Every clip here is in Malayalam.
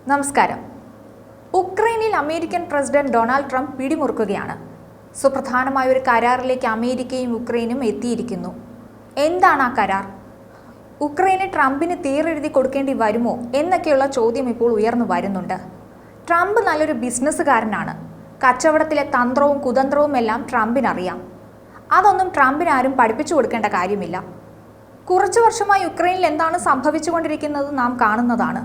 നമസ്കാരം. ഉക്രൈനിൽ അമേരിക്കൻ പ്രസിഡന്റ് ഡൊണാൾഡ് ട്രംപ് പിടിമുറുക്കുകയാണ്. സുപ്രധാനമായ ഒരു കരാറിലേക്ക് അമേരിക്കയും യുക്രൈനും എത്തിയിരിക്കുന്നു. എന്താണ് ആ കരാർ? ഉക്രൈന് ട്രംപിന് തീരെഴുതി കൊടുക്കേണ്ടി വരുമോ എന്നൊക്കെയുള്ള ചോദ്യം ഇപ്പോൾ ഉയർന്നു വരുന്നുണ്ട്. ട്രംപ് നല്ലൊരു ബിസിനസ്സുകാരനാണ്. കച്ചവടത്തിലെ തന്ത്രവും കുതന്ത്രവും എല്ലാം ട്രംപിനറിയാം. അതൊന്നും ട്രംപിന് ആരും പഠിപ്പിച്ചു കൊടുക്കേണ്ട കാര്യമില്ല. കുറച്ചു വർഷമായി യുക്രൈനിൽ എന്താണ് സംഭവിച്ചുകൊണ്ടിരിക്കുന്നത് നാം കാണുന്നതാണ്.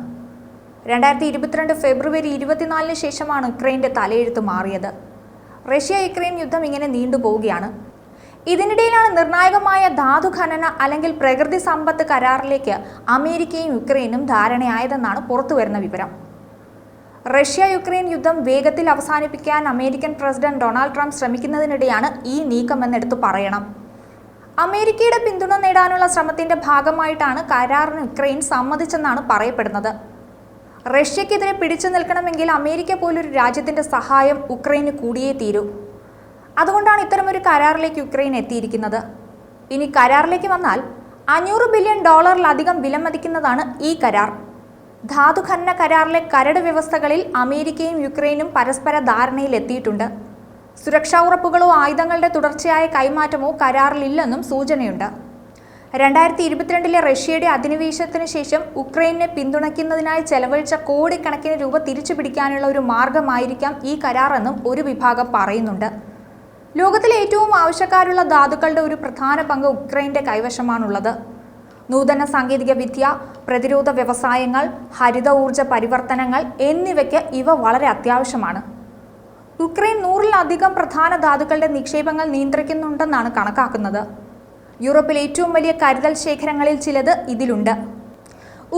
2022 ഫെബ്രുവരി 24 ശേഷമാണ് യുക്രൈൻ്റെ തലയെഴുത്ത് മാറിയത്. റഷ്യ യുക്രൈൻ യുദ്ധം ഇങ്ങനെ നീണ്ടുപോവുകയാണ്. ഇതിനിടയിലാണ് നിർണായകമായ ധാതു ഖനന അല്ലെങ്കിൽ പ്രകൃതി സമ്പത്ത് കരാറിലേക്ക് അമേരിക്കയും യുക്രൈനും ധാരണയായതെന്നാണ് പുറത്തുവരുന്ന വിവരം. റഷ്യ യുക്രൈൻ യുദ്ധം വേഗത്തിൽ അവസാനിപ്പിക്കാൻ അമേരിക്കൻ പ്രസിഡന്റ് ഡൊണാൾഡ് ട്രംപ് ശ്രമിക്കുന്നതിനിടെയാണ് ഈ നീക്കമെന്നെടുത്തു പറയണം. അമേരിക്കയുടെ പിന്തുണ നേടാനുള്ള ശ്രമത്തിന്റെ ഭാഗമായിട്ടാണ് കരാറിന് യുക്രൈൻ സമ്മതിച്ചെന്നാണ് പറയപ്പെടുന്നത്. റഷ്യക്കെതിരെ പിടിച്ചു നിൽക്കണമെങ്കിൽ അമേരിക്ക പോലൊരു രാജ്യത്തിന്റെ സഹായം ഉക്രൈന് കൂടിയേ തീരൂ. അതുകൊണ്ടാണ് ഇത്തരമൊരു കരാറിലേക്ക് യുക്രൈൻ എത്തിയിരിക്കുന്നത്. ഇനി കരാറിലേക്ക് വന്നാൽ $500 ബില്യൺ വിലമതിക്കുന്നതാണ് ഈ കരാർ. ധാതു ഖനന കരാറിലെ കരട് വ്യവസ്ഥകളിൽ അമേരിക്കയും യുക്രൈനും പരസ്പര ധാരണയിൽ എത്തിയിട്ടുണ്ട്. സുരക്ഷാ ഉറപ്പുകളോ ആയുധങ്ങളുടെ തുടർച്ചയായ കൈമാറ്റമോ കരാറിലില്ലെന്നും സൂചനയുണ്ട്. 2022 റഷ്യയുടെ അധിനിവേശത്തിന് ശേഷം ഉക്രൈനെ പിന്തുണയ്ക്കുന്നതിനായി ചെലവഴിച്ച കോടിക്കണക്കിന് രൂപ തിരിച്ചു പിടിക്കാനുള്ള ഒരു മാർഗമായിരിക്കാം ഈ കരാറെന്നും ഒരു വിഭാഗം പറയുന്നുണ്ട്. ലോകത്തിലെ ഏറ്റവും ആവശ്യക്കാരുള്ള ധാതുക്കളുടെ ഒരു പ്രധാന പങ്ക് ഉക്രൈൻ്റെ കൈവശമാണുള്ളത്. നൂതന സാങ്കേതിക വിദ്യ, പ്രതിരോധ വ്യവസായങ്ങൾ, ഹരിത ഊർജ പരിവർത്തനങ്ങൾ എന്നിവയ്ക്ക് ഇവ വളരെ അത്യാവശ്യമാണ്. യുക്രൈൻ 100-ലധികം പ്രധാന ധാതുക്കളുടെ നിക്ഷേപങ്ങൾ നിയന്ത്രിക്കുന്നുണ്ടെന്നാണ് കണക്കാക്കുന്നത്. യൂറോപ്പിലെ ഏറ്റവും വലിയ കരുതൽ ശേഖരങ്ങളിൽ ചിലത് ഇതിലുണ്ട്.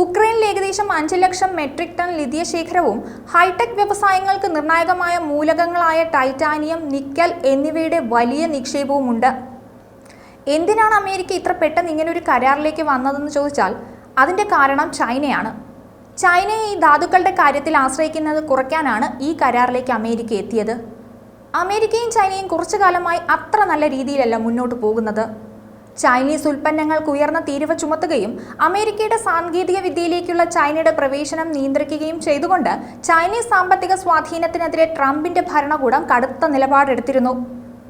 ഉക്രൈനിൽ ഏകദേശം 5 ലക്ഷം മെട്രിക് ടൺ ലിഥിയ ശേഖരവും ഹൈടെക് വ്യവസായങ്ങൾക്ക് നിർണായകമായ മൂലകങ്ങളായ ടൈറ്റാനിയം, നിക്കൽ എന്നിവയുടെ വലിയ നിക്ഷേപവുമുണ്ട്. എന്തിനാണ് അമേരിക്ക ഇത്ര പെട്ടെന്ന് ഇങ്ങനൊരു കരാറിലേക്ക് വന്നതെന്ന് ചോദിച്ചാൽ അതിൻ്റെ കാരണം ചൈനയാണ്. ചൈനയെ ഈ ധാതുക്കളുടെ കാര്യത്തിൽ ആശ്രയിക്കുന്നത് കുറയ്ക്കാനാണ് ഈ കരാറിലേക്ക് അമേരിക്ക എത്തിയത്. അമേരിക്കയും ചൈനയും കുറച്ചു കാലമായി അത്ര നല്ല രീതിയിലല്ല മുന്നോട്ട് പോകുന്നത്. ചൈനീസ് ഉൽപ്പന്നങ്ങൾക്ക് ഉയർന്ന തീരുവ ചുമത്തുകയും അമേരിക്കയുടെ സാങ്കേതിക വിദ്യയിലേക്കുള്ള ചൈനയുടെ പ്രവേശനം നിയന്ത്രിക്കുകയും ചെയ്തുകൊണ്ട് ചൈനീസ് സാമ്പത്തിക സ്വാധീനത്തിനെതിരെ ട്രംപിന്റെ ഭരണകൂടം കടുത്ത നിലപാടെടുത്തിരുന്നു.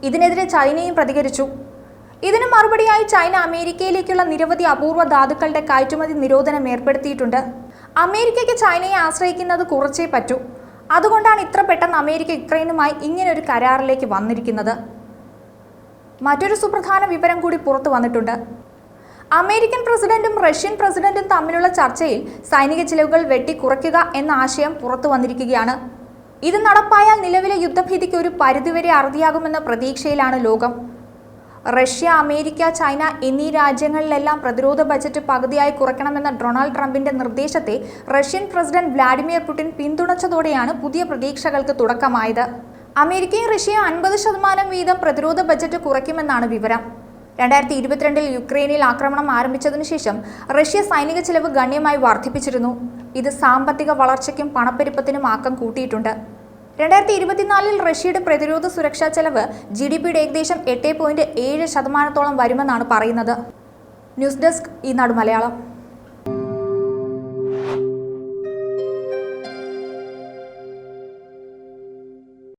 ഇതിനെതിരെ ചൈനയും പ്രതികരിച്ചു. ഇതിന് മറുപടിയായി ചൈന അമേരിക്കയിലേക്കുള്ള നിരവധി അപൂർവ ധാതുക്കളുടെ കയറ്റുമതി നിരോധനം ഏർപ്പെടുത്തിയിട്ടുണ്ട്. അമേരിക്കയ്ക്ക് ചൈനയെ ആശ്രയിക്കുന്നത് കുറച്ചേ പറ്റൂ. അതുകൊണ്ടാണ് ഇത്ര പെട്ടെന്ന് അമേരിക്ക യുക്രൈനുമായി ഇങ്ങനൊരു കരാറിലേക്ക് വന്നിരിക്കുന്നത്. മറ്റൊരു സുപ്രധാന വിവരം കൂടി പുറത്തു വന്നിട്ടുണ്ട്. അമേരിക്കൻ പ്രസിഡന്റും റഷ്യൻ പ്രസിഡന്റും തമ്മിലുള്ള ചർച്ചയിൽ സൈനിക ചിലവുകൾ വെട്ടിക്കുറയ്ക്കുക എന്ന ആശയം പുറത്തു വന്നിരിക്കുകയാണ്. ഇത് നടപ്പായാൽ നിലവിലെ യുദ്ധഭീതിക്ക് ഒരു പരിധിവരെ അറുതിയാകുമെന്ന പ്രതീക്ഷയിലാണ് ലോകം. റഷ്യ, അമേരിക്ക, ചൈന എന്നീ രാജ്യങ്ങളിലെല്ലാം പ്രതിരോധ ബജറ്റ് പകുതിയായി കുറയ്ക്കണമെന്ന ഡൊണാൾഡ് ട്രംപിന്റെ നിർദ്ദേശത്തെ റഷ്യൻ പ്രസിഡന്റ് വ്ളാഡിമിർ പുടിൻ പിന്തുണച്ചതോടെയാണ് പുതിയ പ്രതീക്ഷകൾക്ക് തുടക്കമായത്. അമേരിക്കയും റഷ്യയും 50% വീതം പ്രതിരോധ ബജറ്റ് കുറയ്ക്കുമെന്നാണ് വിവരം. 2022 യുക്രൈനിൽ ആക്രമണം ആരംഭിച്ചതിനു ശേഷം റഷ്യ സൈനിക ചെലവ് ഗണ്യമായി വർദ്ധിപ്പിച്ചിരുന്നു. ഇത് സാമ്പത്തിക വളർച്ചയ്ക്കും പണപ്പെരുപ്പത്തിനും ആക്കം കൂട്ടിയിട്ടുണ്ട്. 2024 റഷ്യയുടെ പ്രതിരോധ സുരക്ഷാ ചെലവ് GDPയുടെ ഏകദേശം 8.7% വരുമെന്നാണ് പറയുന്നത്. ന്യൂസ് ഡെസ്ക് ഈനാട് മലയാളം.